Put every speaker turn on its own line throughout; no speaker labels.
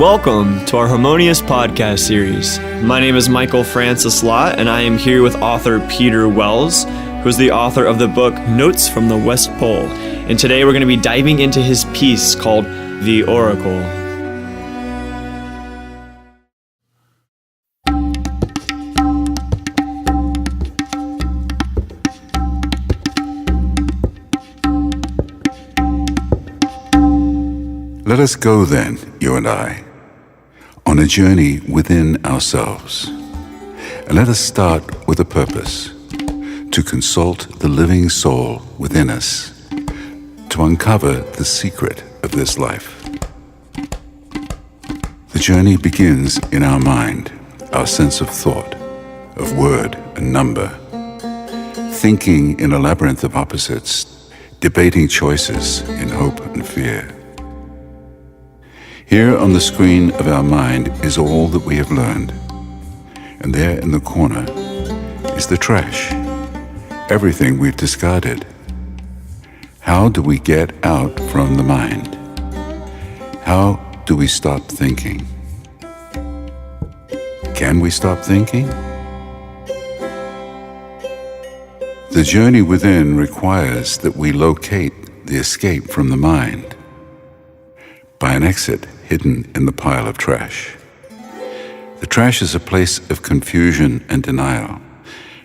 Welcome to our Harmonyus podcast series. My name is Michael Francis Lott, and I am here with author Peter Wells, who is the author of the book Notes from the West Pole. And today we're going to be diving into his piece called The Oracle.
Let us go then, you and I, on a journey within ourselves. And let us start with a purpose, to consult the living soul within us, to uncover the secret of this life. The journey begins in our mind, our sense of thought, of word and number, thinking in a labyrinth of opposites, debating choices in hope and fear. Here on the screen of our mind is all that we have learned. And there in the corner is the trash, everything we've discarded. How do we get out from the mind? How do we stop thinking? Can we stop thinking? The journey within requires that we locate the escape from the mind by an exit hidden in the pile of trash. The trash is a place of confusion and denial,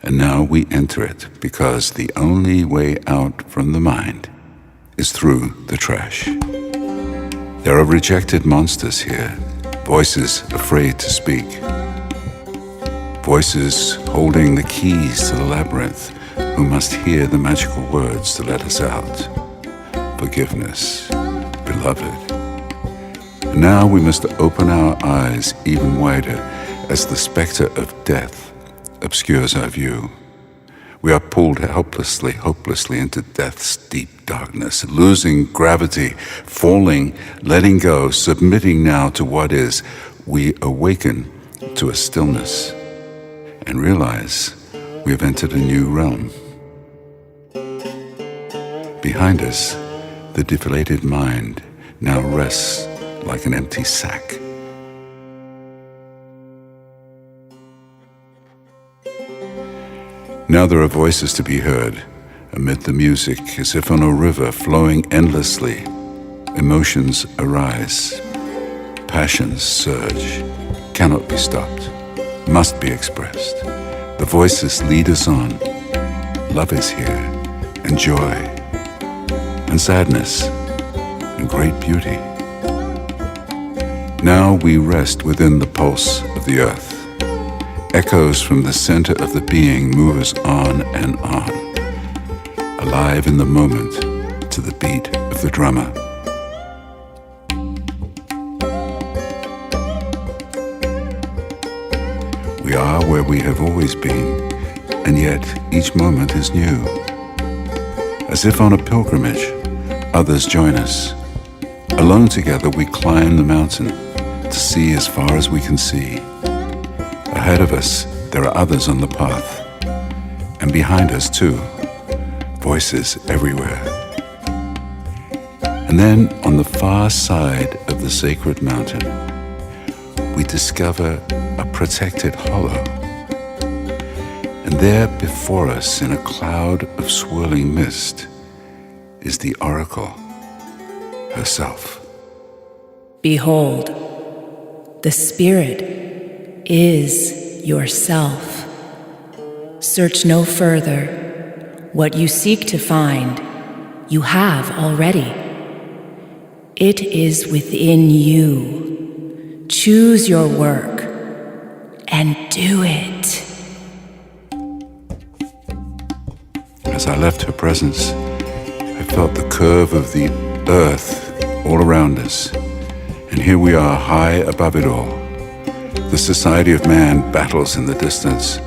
and now we enter it because the only way out from the mind is through the trash. There are rejected monsters here, voices afraid to speak, voices holding the keys to the labyrinth who must hear the magical words to let us out. Forgiveness, beloved. Now we must open our eyes even wider as the specter of death obscures our view. We are pulled hopelessly into death's deep darkness, losing gravity, falling, letting go, submitting now to what is. We awaken to a stillness and realize we have entered a new realm. Behind us, the deflated mind now rests like an empty sack. Now there are voices to be heard amid the music, as if on a river flowing endlessly. Emotions arise, passions surge, cannot be stopped, must be expressed. The voices lead us on. Love is here, and joy, and sadness, and great beauty. Now we rest within the pulse of the earth. Echoes from the center of the being move us on and on, alive in the moment to the beat of the drummer. We are where we have always been, and yet each moment is new. As if on a pilgrimage, others join us. Alone together we climb the mountain to see as far as we can see. Ahead of us, there are others on the path, and behind us too, voices everywhere. And then on the far side of the sacred mountain, we discover a protected hollow. And there before us, in a cloud of swirling mist, is the oracle herself.
Behold, the Spirit is yourself. Search no further. What you seek to find, you have already. It is within you. Choose your work and do it.
As I left her presence, I felt the curve of the earth all around us. And here we are, high above it all. The society of man battles in the distance.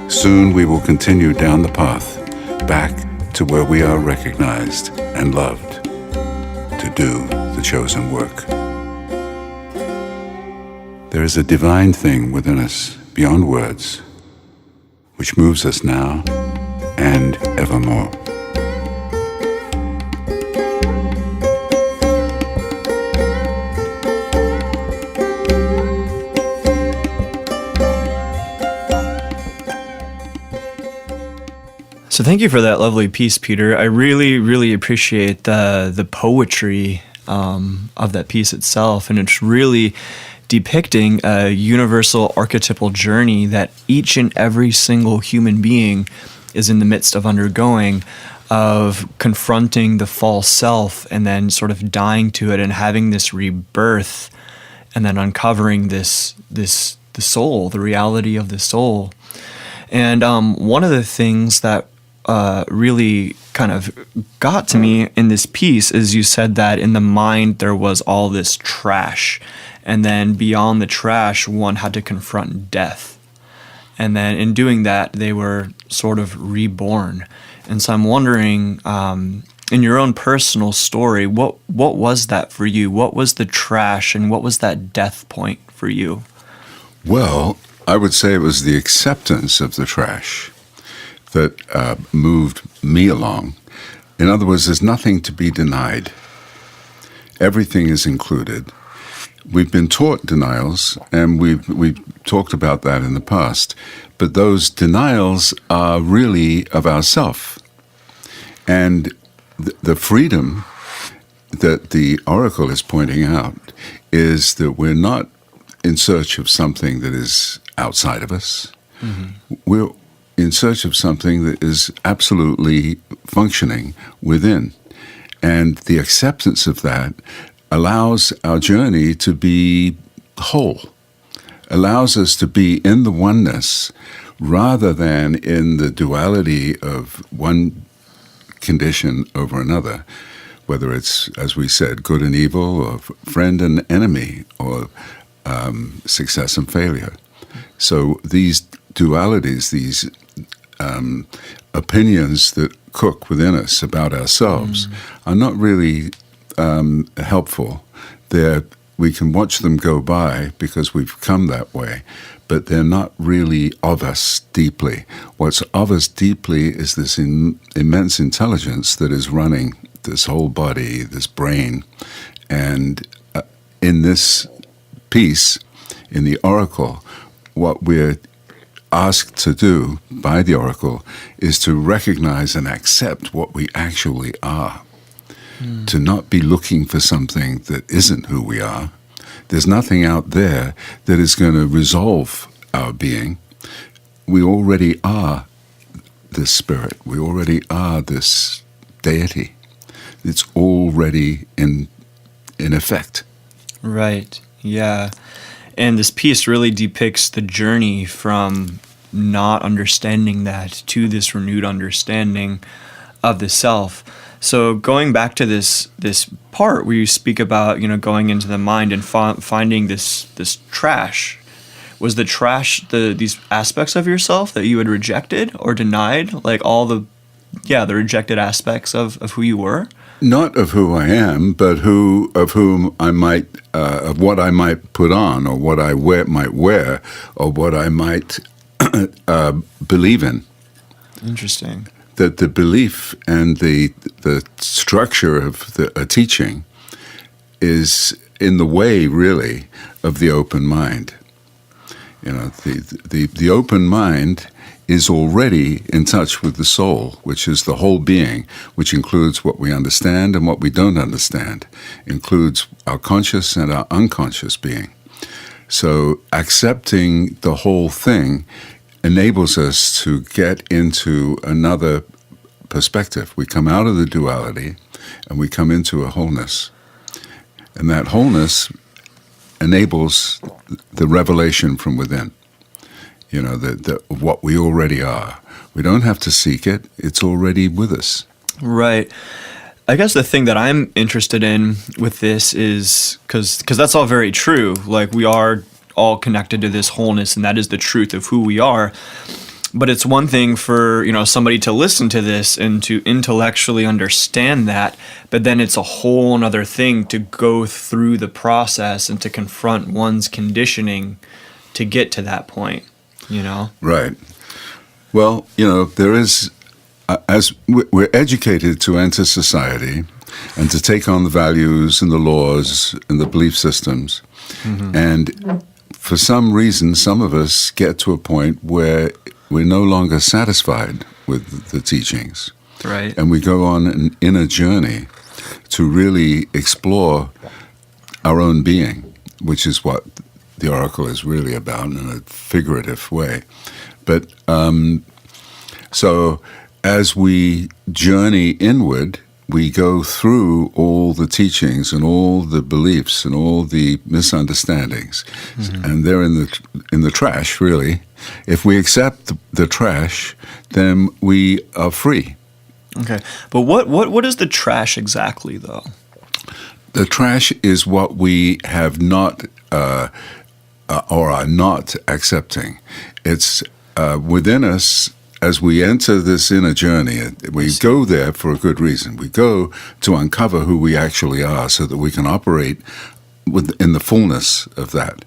Soon we will continue down the path, back to where we are recognized and loved, to do the chosen work. There is a divine thing within us, beyond words, which moves us now and evermore.
So thank you for that lovely piece, Peter. I really, really appreciate the poetry of that piece itself, and it's really depicting a universal archetypal journey that each and every single human being is in the midst of undergoing, of confronting the false self and then sort of dying to it and having this rebirth and then uncovering the soul, the reality of the soul. And one of the things that really kind of got to me in this piece is you said that in the mind there was all this trash, and then beyond the trash one had to confront death. And then in doing that, they were sort of reborn. And so I'm wondering, in your own personal story, what was that for you? What was the trash, and what was that death point for you?
Well, I would say it was the acceptance of the trash that moved me along. In other words, there's nothing to be denied. Everything is included. We've been taught denials, and we've talked about that in the past, but those denials are really of ourself. And the freedom that the oracle is pointing out is that we're not in search of something that is outside of us. Mm-hmm. We're in search of something that is absolutely functioning within. And the acceptance of that allows our journey to be whole, allows us to be in the oneness rather than in the duality of one condition over another, whether it's, as we said, good and evil, or friend and enemy, or success and failure. So these dualities, these opinions that cook within us about ourselves are not really helpful. We can watch them go by because we've come that way, but they're not really of us deeply. What's of us deeply is this immense intelligence that is running this whole body, this brain. And in this piece, in the oracle, what we're asked to do by the oracle is to recognize and accept what we actually are. To not be looking for something that isn't who we are. There's nothing out there that is going to resolve our being. We already are this spirit. We already are this deity. It's already in effect.
Right, yeah. And this piece really depicts the journey from not understanding that to this renewed understanding of the self. So going back to this part where you speak about, going into the mind and finding this trash, was the trash these aspects of yourself that you had rejected or denied, like all the rejected aspects of who you were?
Not of who I am, but of what I might put on, or what I might wear, or what I might believe in.
Interesting.
That the belief and the structure of a teaching is in the way, really, of the open mind. The open mind is already in touch with the soul, which is the whole being, which includes what we understand and what we don't understand, includes our conscious and our unconscious being. So accepting the whole thing enables us to get into another perspective. We come out of the duality and we come into a wholeness. And that wholeness enables the revelation from within, what we already are. We don't have to seek it. It's already with us.
Right. I guess the thing that I'm interested in with this is, because that's all very true, like we are all connected to this wholeness, and that is the truth of who we are. But it's one thing for, somebody to listen to this and to intellectually understand that, but then it's a whole other thing to go through the process and to confront one's conditioning to get to that point,
Right. Well, there is, as we're educated to enter society and to take on the values and the laws and the belief systems, and for some reason, some of us get to a point where we're no longer satisfied with the teachings.
Right.
And we go on an inner journey to really explore our own being, which is what the oracle is really about in a figurative way. But so as we journey inward, we go through all the teachings and all the beliefs and all the misunderstandings, and they're in the trash, really. If we accept the trash, then we are free.
Okay. But what is the trash exactly, though?
The trash is what we have not or are not accepting. It's within us. As we enter this inner journey, we go there for a good reason. We go to uncover who we actually are so that we can operate in the fullness of that.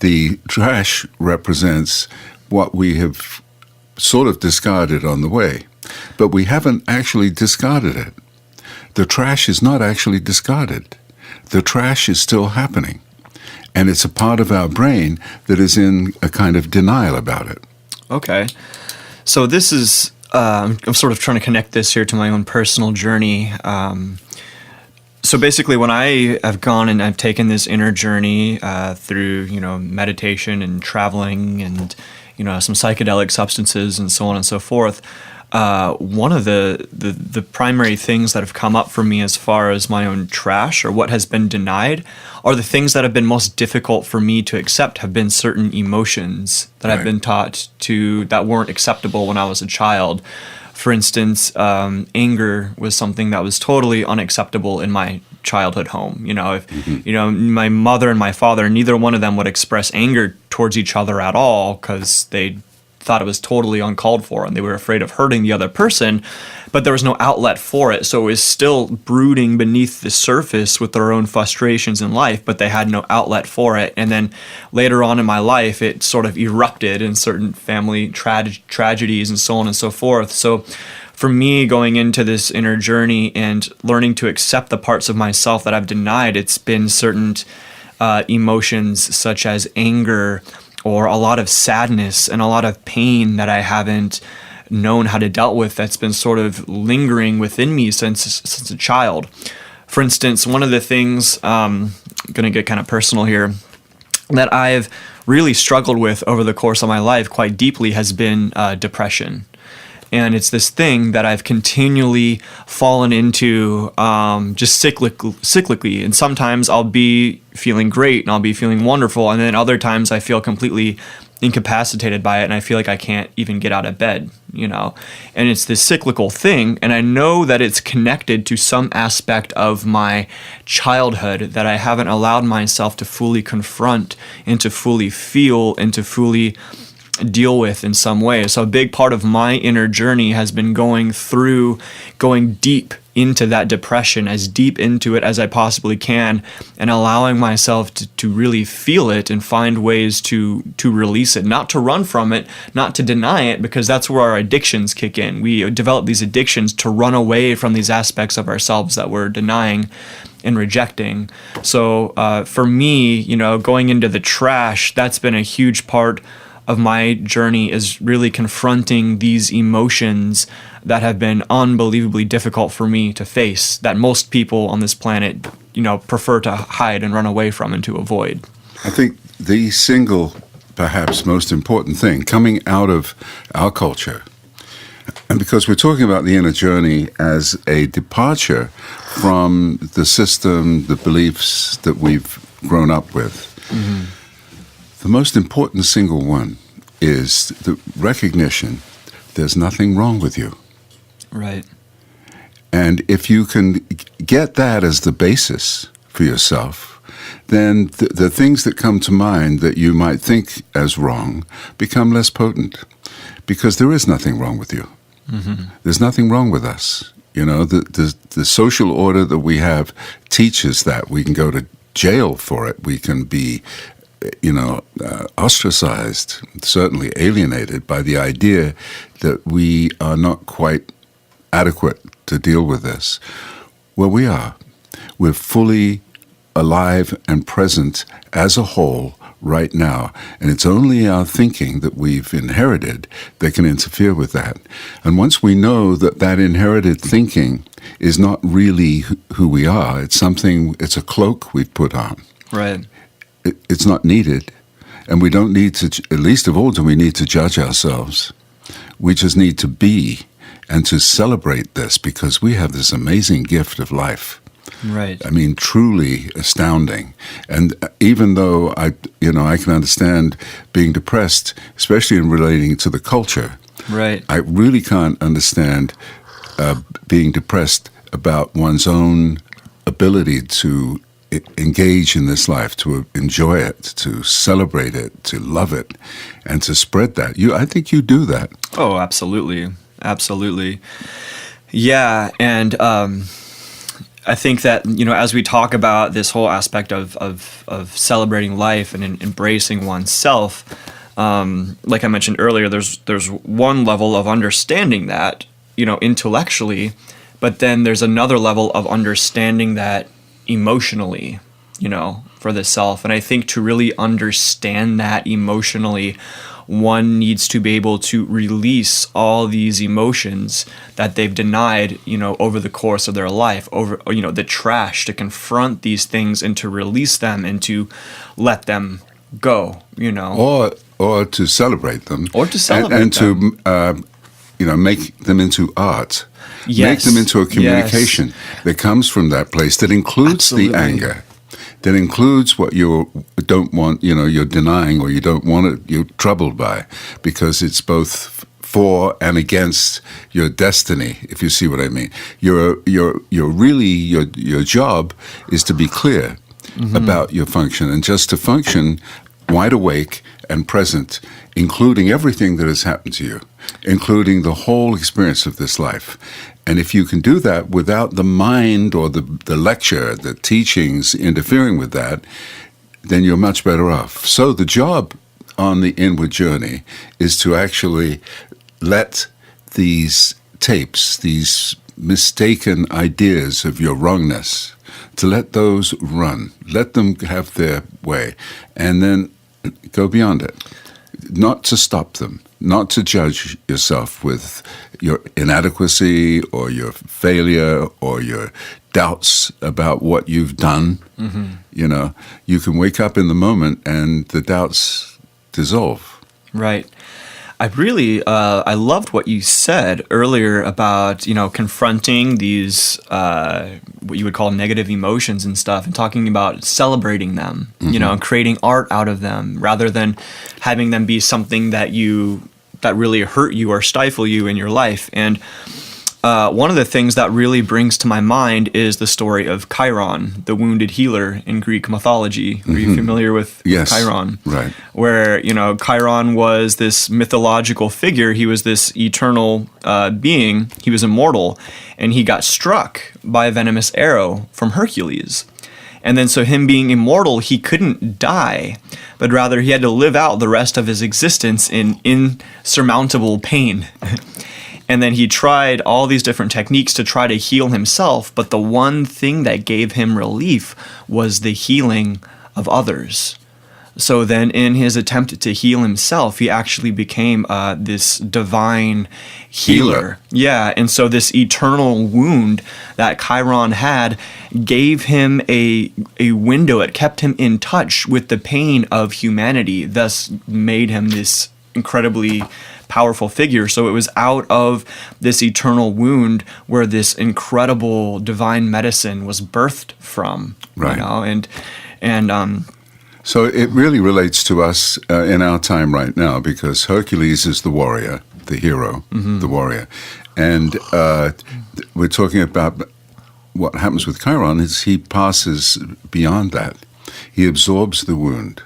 The trash represents what we have sort of discarded on the way, but we haven't actually discarded it. The trash is not actually discarded. The trash is still happening, and it's a part of our brain that is in a kind of denial about it.
Okay. So this is, I'm sort of trying to connect this here to my own personal journey. So basically, when I have gone and I've taken this inner journey through, meditation and traveling and, some psychedelic substances and so on and so forth, one of the primary things that have come up for me as far as my own trash or what has been denied are the things that have been most difficult for me to accept have been certain emotions that I've been taught that weren't acceptable when I was a child. For instance, anger was something that was totally unacceptable in my childhood home. My mother and my father, neither one of them would express anger towards each other at all because they thought it was totally uncalled for and they were afraid of hurting the other person, but there was no outlet for it. So it was still brooding beneath the surface with their own frustrations in life, but they had no outlet for it. And then later on in my life, it sort of erupted in certain family tragedies and so on and so forth. So for me, going into this inner journey and learning to accept the parts of myself that I've denied, it's been certain emotions such as anger, or a lot of sadness and a lot of pain that I haven't known how to deal with that's been sort of lingering within me since a child. For instance, one of the things, I'm going to get kind of personal here, that I've really struggled with over the course of my life quite deeply has been depression. And it's this thing that I've continually fallen into just cyclically. And sometimes I'll be feeling great and I'll be feeling wonderful. And then other times I feel completely incapacitated by it and I feel like I can't even get out of bed, And it's this cyclical thing. And I know that it's connected to some aspect of my childhood that I haven't allowed myself to fully confront and to fully feel and to fully deal with in some way. So a big part of my inner journey has been going deep into that depression, as deep into it as I possibly can, and allowing myself to really feel it and find ways to release it, not to run from it, not to deny it, because that's where our addictions kick in. We develop these addictions to run away from these aspects of ourselves that we're denying and rejecting. So for me, going into the trash, that's been a huge part of my journey, is really confronting these emotions that have been unbelievably difficult for me to face, that most people on this planet, prefer to hide and run away from and to avoid.
I think the single, perhaps most important thing coming out of our culture, and because we're talking about the inner journey as a departure from the system, the beliefs that we've grown up with, the most important single one is the recognition there's nothing wrong with you.
Right.
And if you can get that as the basis for yourself, then the things that come to mind that you might think as wrong become less potent, because there is nothing wrong with you. There's nothing wrong with us. The social order that we have teaches that. We can go to jail for it. We can be ostracized, certainly alienated by the idea that we are not quite adequate to deal with this. Well, we are. We're fully alive and present as a whole right now. And it's only our thinking that we've inherited that can interfere with that. And once we know that that inherited thinking is not really who we are, it's a cloak we've put on.
Right.
It's not needed. And we don't need to, at least of all, do we need to judge ourselves. We just need to be and to celebrate this, because we have this amazing gift of life.
Right.
I mean, truly astounding. And even though I can understand being depressed, especially in relating to the culture,
Right.
I really can't understand being depressed about one's own ability to engage in this life, to enjoy it, to celebrate it, to love it, and to spread that. I think you do that.
Oh, absolutely. Absolutely. Yeah. And I think that, as we talk about this whole aspect of celebrating life and embracing oneself, like I mentioned earlier, there's one level of understanding that, intellectually, but then there's another level of understanding that emotionally, for the self. And I think to really understand that emotionally, one needs to be able to release all these emotions that they've denied, over the course of their life, over, the trash, to confront these things and to release them and to let them go,
Or to celebrate them.
Or to celebrate
and
them.
To, make them into art.
Yes.
Make them into a communication that comes from that place, that includes
Absolutely.
the anger, that includes what you don't want, you're denying, or you don't want it, you're troubled by, because it's both for and against your destiny, if you see what I mean. You're really, your job is to be clear about your function, and just to function wide awake and present, including everything that has happened to you, including the whole experience of this life. And if you can do that without the mind or the lecture, the teachings interfering with that, then you're much better off. So the job on the inward journey is to actually let these tapes, these mistaken ideas of your wrongness, to let those run, let them have their way, and then go beyond it. Not to stop them, not to judge yourself with your inadequacy or your failure or your doubts about what you've done. You can wake up in the moment and the doubts dissolve.
Right. I really, I loved what you said earlier about, confronting these, what you would call negative emotions and stuff, and talking about celebrating them, and creating art out of them, rather than having them be something that really hurt you or stifle you in your life. And one of the things that really brings to my mind is the story of Chiron, the wounded healer in Greek mythology. Are you familiar with Chiron?
Right.
Where, Chiron was this mythological figure. He was this eternal being. He was immortal, and he got struck by a venomous arrow from Hercules. And then so him being immortal, he couldn't die, but rather he had to live out the rest of his existence in insurmountable pain. And then he tried all these different techniques to try to heal himself, but the one thing that gave him relief was the healing of others. So then in his attempt to heal himself, he actually became this divine healer. Yeah, and so this eternal wound that Chiron had gave him a window. It kept him in touch with the pain of humanity, thus made him this incredibly powerful figure. So it was out of this eternal wound where this incredible divine medicine was birthed from.
Right. So it really relates to us in our time right now, because Hercules is the warrior, the hero, the warrior. And we're talking about what happens with Chiron is he passes beyond that. He absorbs the wound,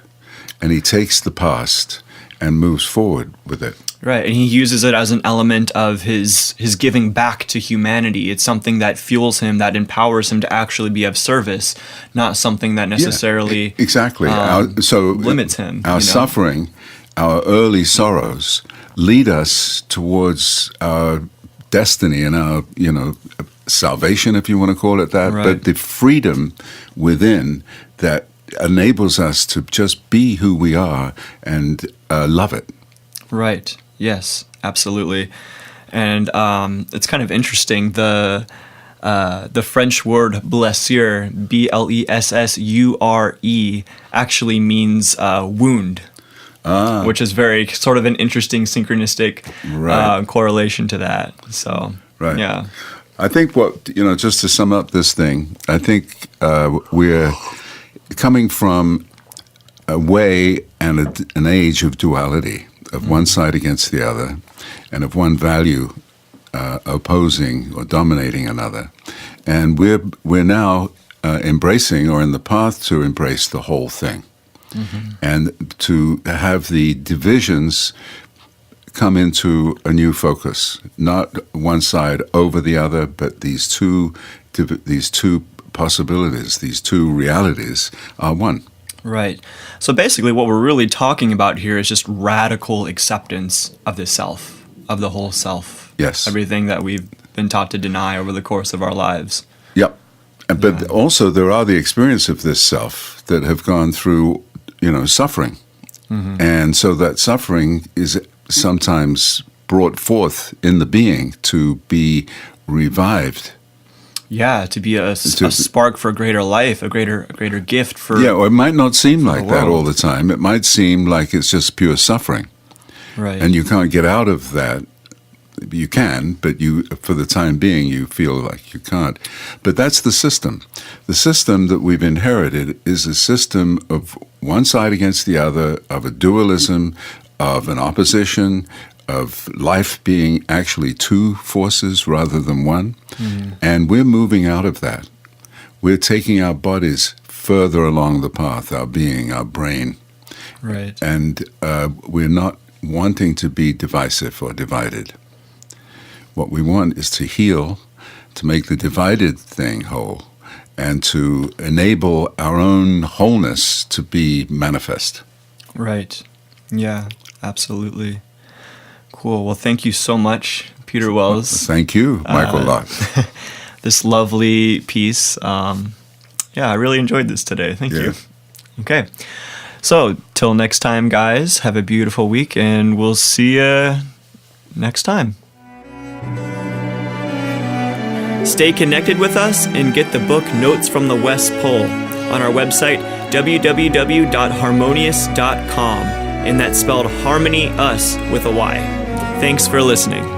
and he takes the past and moves forward with it.
Right, and he uses it as an element of his giving back to humanity. It's something that fuels him, that empowers him to actually be of service, not something that necessarily
exactly
limits him.
Our suffering, our early sorrows lead us towards our destiny and our, salvation, if you want to call it that.
Right.
But the freedom within that enables us to just be who we are and love it.
Right. Yes, absolutely. And it's kind of interesting. The French word blessure, Blessure, actually means wound, which is very sort of an interesting synchronistic correlation to that. So,
Right.
Yeah.
I think just to sum up this thing, I think we're coming from a way and an age of duality, of one side against the other, and of one value opposing or dominating another. And we're now embracing, or in the path to embrace, the whole thing. And to have the divisions come into a new focus, not one side over the other, but these two possibilities, these two realities are one.
Right. So basically what we're really talking about here is just radical acceptance of the self, of the whole self.
Yes.
Everything that we've been taught to deny over the course of our lives.
Yep. But also there are the experience of this self that have gone through, suffering. And so that suffering is sometimes brought forth in the being to be revived.
Yeah, to be a spark for a greater life, a greater gift for.
Yeah, or it might not seem like
the
that
world.
all the time. It might seem like it's just pure suffering.
Right.
And you can't get out of that. You can, but for the time being, you feel like you can't. But that's the system. The system that we've inherited is a system of one side against the other, of a dualism, of an opposition, of life being actually two forces rather than one. And we're moving out of that. We're taking our bodies further along the path, our being, our brain.
Right.
And we're not wanting to be divisive or divided. What we want is to heal, to make the divided thing whole, and to enable our own wholeness to be manifest.
Right. Yeah, absolutely. Cool. Well, thank you so much, Peter Wells.
Thank you, Michael Lott.
This lovely piece. I really enjoyed this today. Thank you. Okay. So, till next time, guys, have a beautiful week, and we'll see you next time. Stay connected with us and get the book Notes from the West Pole on our website, www.harmonius.com, and that's spelled Harmony Us with a Y. Thanks for listening.